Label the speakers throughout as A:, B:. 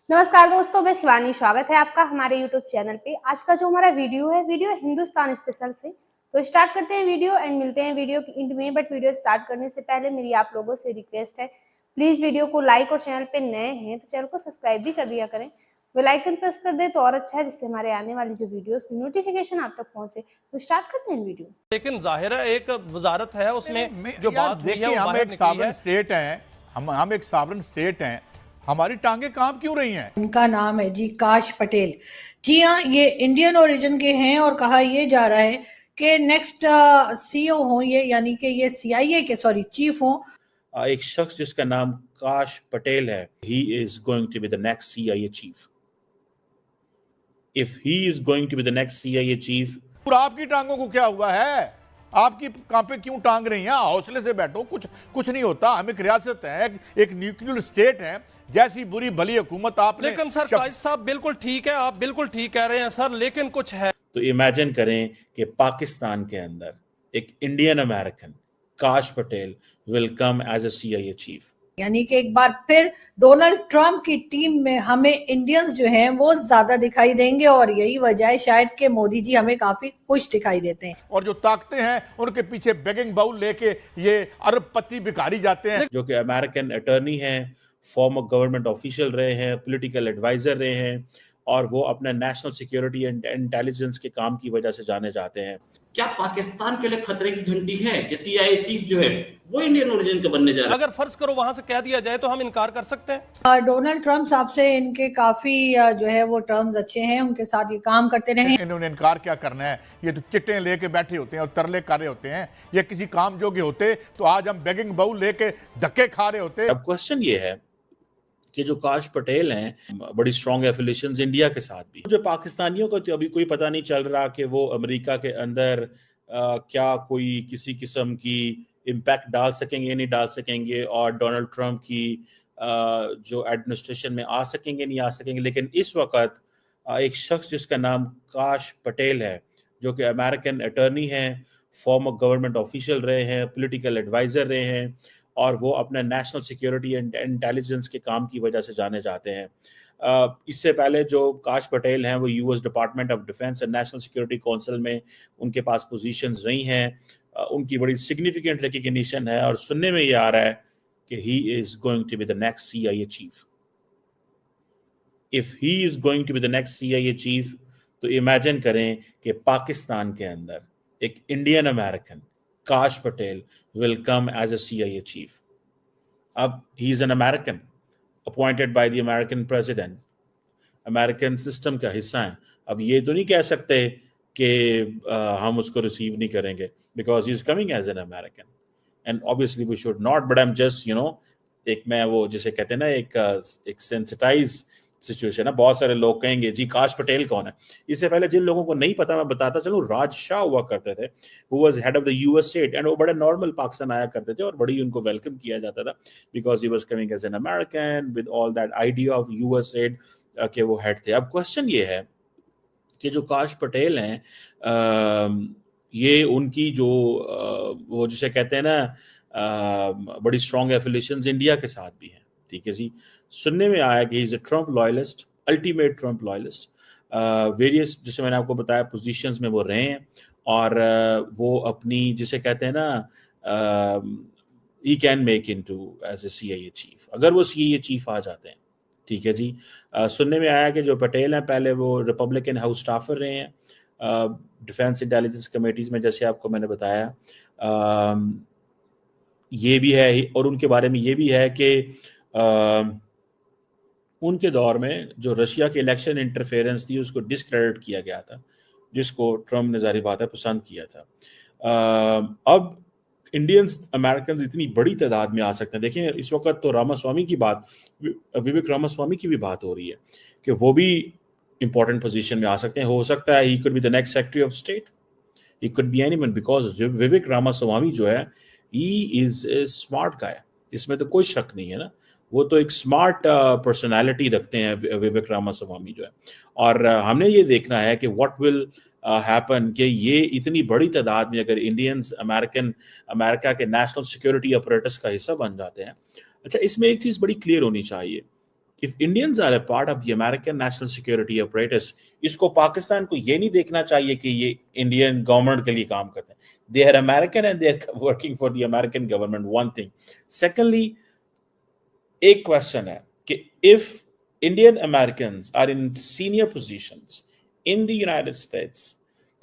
A: नमस्कार दोस्तों, मैं शिवानी। स्वागत है आपका हमारे यूट्यूब चैनल पे। आज का जो हमारा वीडियो है हिंदुस्तान स्पेशल से। तो स्टार्ट करते हैं वीडियो एंड मिलते हैं वीडियो की एंड में। बट वीडियो स्टार्ट करने से पहले मेरी आप लोगों से रिक्वेस्ट है, प्लीज वीडियो को लाइक और चैनल पे नए हैं तो चैनल को सब्सक्राइब भी कर दिया करें। बेल आइकन प्रेस कर दे तो और अच्छा है, जिससे हमारे आने वाली जो वीडियोस की नोटिफिकेशन आप तक पहुंचे। तो स्टार्ट करते हैं वीडियो।
B: लेकिन जाहिर है एक वजारत है, उसमें जो बात हुई है
C: देखिए,
B: वो
C: हम
B: बाहर
C: एक
B: निकली
C: सॉवरेन
B: है।
C: स्टेट हैं। हम एक सॉवरेन स्टेट हैं। हमारी टांगे कांप क्यों रही हैं?
D: इनका नाम है जी काश पटेल। जी हाँ, ये इंडियन ओरिजिन के हैं और कहा यह जा रहा है कि नेक्स्ट सीईओ हों ये, यानी कि ये सीआईए के चीफ हों।
E: एक शख्स जिसका नाम काश पटेल है, he is going to be the next CIA chief. If he is going to be the next CIA chief.
C: और आपकी टांगों को क्या हुआ है? आपकी कांपे क्यों टांग रही हैं? हौसले से बैठो, कुछ नहीं होता। हम एक रियासत है, एक न्यूक्लियर स्टेट है। जैसी बुरी भली हुकूमत आपने।
B: लेकिन सर काश साहब बिल्कुल ठीक है, आप बिल्कुल ठीक कह रहे हैं सर, लेकिन कुछ है।
E: तो इमेजिन करें कि पाकिस्तान के अंदर एक Indian American Kash Patel will come as a CIA chief.
D: यानी कि एक बार फिर डोनाल्ड ट्रंप की टीम में हमें इंडियंस जो हैं वो ज्यादा दिखाई देंगे और यही वजह है शायद कि मोदी जी हमें काफी खुश दिखाई देते हैं।
C: और जो ताकतें हैं उनके पीछे बेगिंग बाउल लेके ये अरबपति भिखारी जाते हैं।
E: जो कि अमेरिकन अटर्नी हैं, फॉर्मर गवर्नमेंट ऑफिशियल रहे हैं, पॉलिटिकल एडवाइजर रहे हैं, और वो अपने नेशनल सिक्योरिटी एंड इंटेलिजेंस के काम की वजह से जाने जाते हैं।
F: क्या पाकिस्तान के लिए खतरे की घंटी है कि सीआईए चीफ जो है वो इंडियन ओरिजिन का बनने जा रहा है?
B: अगर फर्ज करो वहां से कह दिया जाए तो हम इनकार कर सकते हैं।
D: डोनाल्ड ट्रंप साहब से इनके काफी जो है वो टर्म्स अच्छे हैं, उनके साथ ये काम करते रहे।
C: इन्होंने इनकार क्या करना है? ये तो चिट्टे लेके बैठे होते हैं और तरले खा रहे होते हैं। ये किसी काम जोगे होते तो आज हम बेगिंग बाउल लेके धक्के खा रहे होते।
E: अब क्वेश्चन ये है कि जो काश पटेल हैं, बड़ी स्ट्रॉन्ग एफिलिएशंस इंडिया के साथ भी। जो पाकिस्तानियों को तो अभी कोई पता नहीं चल रहा कि वो अमेरिका के अंदर क्या कोई किसी किस्म की इम्पैक्ट डाल सकेंगे नहीं डाल सकेंगे, और डोनाल्ड ट्रंप की जो एडमिनिस्ट्रेशन में आ सकेंगे नहीं आ सकेंगे। लेकिन इस वक्त एक शख्स जिसका नाम काश पटेल है, जो कि अमेरिकन अटर्नी हैं, फॉर्मर गवर्नमेंट ऑफिशियल रहे हैं, पॉलिटिकल एडवाइजर रहे हैं, और वो अपने नेशनल सिक्योरिटी एंड इंटेलिजेंस के काम की वजह से जाने जाते हैं। इससे पहले जो काश पटेल हैं वो US department of defence and national security council में उनके पास पोजीशंस रही हैं। उनकी बड़ी सिग्निफिकेंट रिकग्निशन है, और सुनने में ये आ रहा है कि he is going to be the next CIA chief. If he is going to be the next CIA chief, तो इमेजिन करें कि पाकिस्तान के अंदर एक Indian American Kash Patel will come as a CIA chief. अब he is an American appointed by the American president, American system का हिस्सा है। अब ये तो नहीं कह सकते कि हम उसको रिसीव नहीं करेंगे because he is coming as an American, and obviously we should not, but I'm just एक मैं वो जिसे कहते हैं ना एक सेंसिटाइज सिचुएशन है। बहुत सारे लोग कहेंगे जी काश पटेल कौन है। इससे पहले जिन लोगों को नहीं पता मैं बताता चलूं, राज शाह हुआ करते थे, who was head of the US state, and वो बड़े नॉर्मल पाकिस्तान आया करते थे और बड़ी उनको वेलकम किया जाता था because he was coming as an American with all that idea of US state के वो हेड थे। अब क्वेश्चन ये है कि जो काश पटेल हैं, ये उनकी जो वो जिसे कहते हैं ना बड़ी स्ट्रॉन्ग एफिलिएशंस इंडिया के साथ भी हैं। ठीक है जी, सुनने में आया कि is a Trump loyalist, ultimate Trump loyalist. Various जैसे मैंने आपको बताया पोजीशंस में वो रहे हैं, और वो अपनी जिसे कहते हैं ना he can make into as a CIA chief, अगर वो सीआईए चीफ आ जाते हैं। ठीक है जी, सुनने में आया कि जो पटेल हैं पहले वो रिपब्लिकन हाउस स्टाफर रहे हैं डिफेंस इंटेलिजेंस कमेटीज में, जैसे आपको मैंने बताया। ये भी है, और उनके बारे में ये भी है कि उनके दौर में जो रशिया के इलेक्शन इंटरफेरेंस थी उसको डिस्क्रेडिट किया गया था, जिसको ट्रम्प ने जारी बात है पसंद किया था। अब इंडियंस अमेरिकन इतनी बड़ी तादाद में आ सकते हैं। देखिए इस वक्त तो रामास्वामी की बात, विवेक रामास्वामी की भी बात हो रही है कि वो भी इंपॉर्टेंट पोजीशन में आ सकते हैं। हो सकता है he could be the next secretary of state, he could be anyone, because Vivek Ramaswamy जो है he is a smart guy, इसमें तो कोई शक नहीं है ना। वो तो एक स्मार्ट पर्सनालिटी रखते हैं विवेक रामास्वामी जो है। और हमने ये देखना है कि व्हाट विल हैपन कि ये इतनी बड़ी तादाद में अगर इंडियंस अमेरिका के नेशनल सिक्योरिटी अपरेटस का हिस्सा बन जाते हैं। अच्छा, इसमें एक चीज़ बड़ी क्लियर होनी चाहिए If Indians are a part of the American national security apparatus, इसको पाकिस्तान को ये नहीं देखना चाहिए कि ये इंडियन गवर्नमेंट के लिए काम करते हैं. They are American and they are working for the American government. One thing. Secondly, एक क्वेश्चन है कि if Indian Americans are in senior positions in the United States,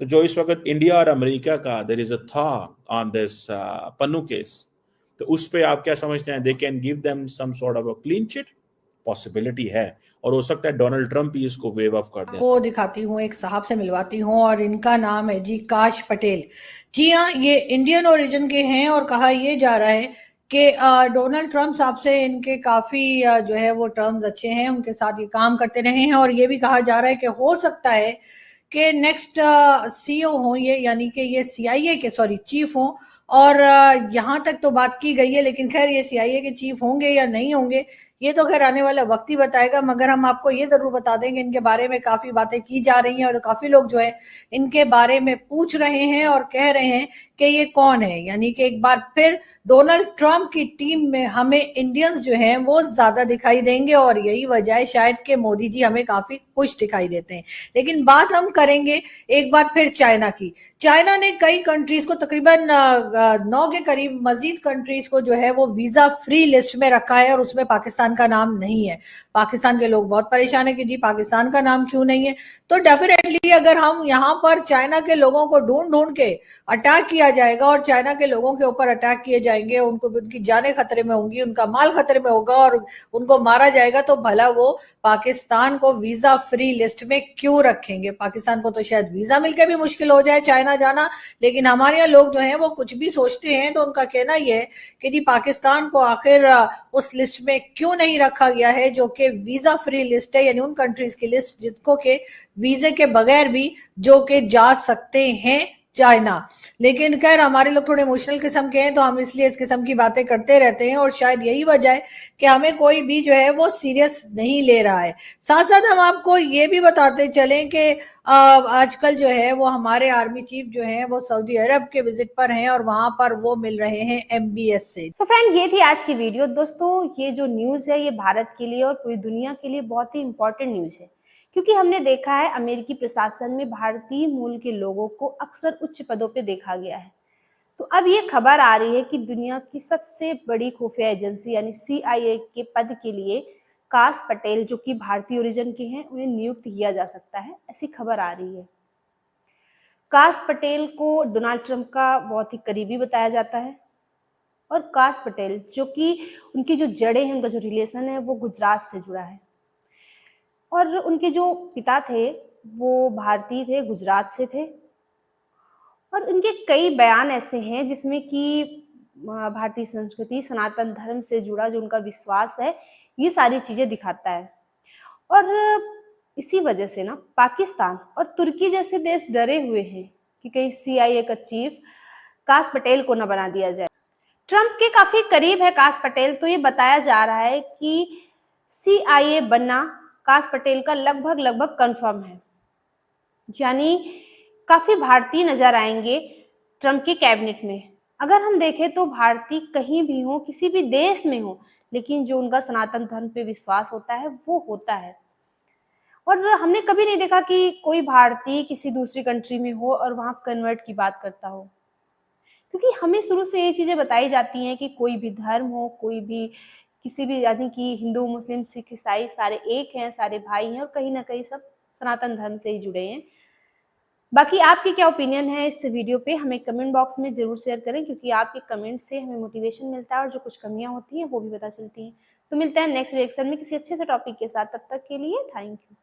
E: तो जो इस वक्त इंडिया और अमेरिका का there is a thaw on this Pannu case, तो उस पे आप क्या समझते हैं? They can give them some sort of a clean chit? Possibility है, और हो सकता है डोनाल्ड ट्रंप भी इसको वेव ऑफ कर दे.
D: को दिखाती हूँ, एक साहब से मिलवाती हूँ और इनका नाम है जी काश पटेल. जी हाँ, ये इंडियन ओरिजिन के हैं और कहा यह जा रहा है कि डोनाल्ड ट्रंप साहब से इनके काफी जो है वो टर्म्स अच्छे हैं, उनके साथ ये काम करते रहे हैं. और ये भी कहा जा रहा है कि हो सकता है कि नेक्स्ट सीईओ हो ये, यानी कि ये CIA के चीफ हों. और यहाँ तक तो बात की गई है, लेकिन खैर ये CIA के चीफ होंगे या नहीं होंगे ये तो खैर आने वाला वक्त ही बताएगा. मगर हम आपको ये जरूर बता देंगे इनके बारे में काफी बातें की जा रही हैं और काफी लोग जो है इनके बारे में पूछ रहे हैं और कह रहे हैं कि ये कौन है. यानी कि एक बार फिर डोनाल्ड ट्रंप की टीम में हमें इंडियंस जो हैं वो ज्यादा दिखाई देंगे और यही वजह है शायद कि मोदी जी हमें काफी खुश दिखाई देते हैं. लेकिन बात हम करेंगे एक बार फिर चाइना की. चाइना ने कई कंट्रीज को, तकरीबन 9 के करीब मजीद कंट्रीज को जो है वो वीजा फ्री लिस्ट में रखा है और उसमें पाकिस्तान का नाम नहीं है. पाकिस्तान के लोग बहुत परेशान है कि जी पाकिस्तान का नाम क्यों नहीं है. तो डेफिनेटली अगर हम यहाँ पर चाइना के लोगों को ढूंढ ढूंढ के अटैक किया जाएगा और चाइना के लोगों के ऊपर अटैक किए जाएंगे, उनको, उनकी जानें खतरे में होंगी, उनका माल खतरे में होगा और उनको मारा जाएगा, तो भला वो पाकिस्तान को वीजा फ्री लिस्ट में क्यों रखेंगे. पाकिस्तान को तो शायद वीजा मिलकर भी मुश्किल हो जाए चाइना जाना, लेकिन हमारे यहाँ लोग जो हैं वो कुछ भी सोचते हैं. तो उनका कहना यह है कि जी पाकिस्तान को आखिर उस लिस्ट में क्यों नहीं रखा गया है जो कि वीजा फ्री लिस्ट है, यानी उन कंट्रीज की लिस्ट जिसको के वीजे के बगैर भी जो कि जा सकते हैं चाइना. लेकिन खैर हमारे लोग थोड़े इमोशनल किस्म के हैं तो हम इसलिए इस किस्म की बातें करते रहते हैं और शायद यही वजह है कि हमें कोई भी जो है वो सीरियस नहीं ले रहा है. साथ साथ हम आपको ये भी बताते चलें कि आजकल जो है वो हमारे आर्मी चीफ जो हैं वो सऊदी अरब के विजिट पर हैं और वहां पर वो मिल रहे हैं MBS से.
A: तो फ्रेंड ये थी आज की वीडियो. दोस्तों ये जो न्यूज़ है ये भारत के लिए और पूरी दुनिया के लिए बहुत ही इम्पोर्टेंट न्यूज़ है, क्योंकि हमने देखा है अमेरिकी प्रशासन में भारतीय मूल के लोगों को अक्सर उच्च पदों पे देखा गया है. तो अब ये खबर आ रही है कि दुनिया की सबसे बड़ी खुफिया एजेंसी यानी CIA के पद के लिए काश पटेल जो कि भारतीय ओरिजिन के हैं उन्हें नियुक्त किया जा सकता है, ऐसी खबर आ रही है. काश पटेल को डोनाल्ड ट्रंप का बहुत ही करीबी बताया जाता है और काश पटेल जो कि उनकी जो जड़ें हैं, उनका जो रिलेशन है वो गुजरात से जुड़ा है और उनके जो पिता थे वो भारतीय थे, गुजरात से थे. और उनके कई बयान ऐसे हैं जिसमें कि भारतीय संस्कृति, सनातन धर्म से जुड़ा जो उनका विश्वास है, ये सारी चीजें दिखाता है. और इसी वजह से ना पाकिस्तान और तुर्की जैसे देश डरे हुए हैं कि कहीं CIA का चीफ काश पटेल को न बना दिया जाए. ट्रंप के काफी करीब है काश पटेल, तो ये बताया जा रहा है कि CIA बनना काश पटेल का लगभग कंफर्म है. यानी काफी भारतीय नजर आएंगे ट्रंप के कैबिनेट में. अगर हम देखें तो भारतीय कहीं भी हो, किसी भी देश में हो, लेकिन जो उनका सनातन धर्म पे विश्वास होता है वो होता है. और हमने कभी नहीं देखा कि कोई भारतीय किसी दूसरी कंट्री में हो और वहां कन्वर्ट की बात करता हो, क्योंकि हमें शुरू से ये चीजें बताई जाती हैं कि कोई भी धर्म हो, कोई भी किसी भी, यानी कि हिंदू, मुस्लिम, सिख, ईसाई सारे एक हैं, सारे भाई हैं और कहीं ना कहीं सब सनातन धर्म से ही जुड़े हैं. बाकी आपकी क्या ओपिनियन है इस वीडियो पे हमें कमेंट बॉक्स में जरूर शेयर करें, क्योंकि आपके कमेंट से हमें मोटिवेशन मिलता है और जो कुछ कमियां होती हैं वो भी पता चलती हैं. तो मिलते हैं नेक्स्ट रिएक्शन में किसी अच्छे से टॉपिक के साथ. तब तक के लिए थैंक यू.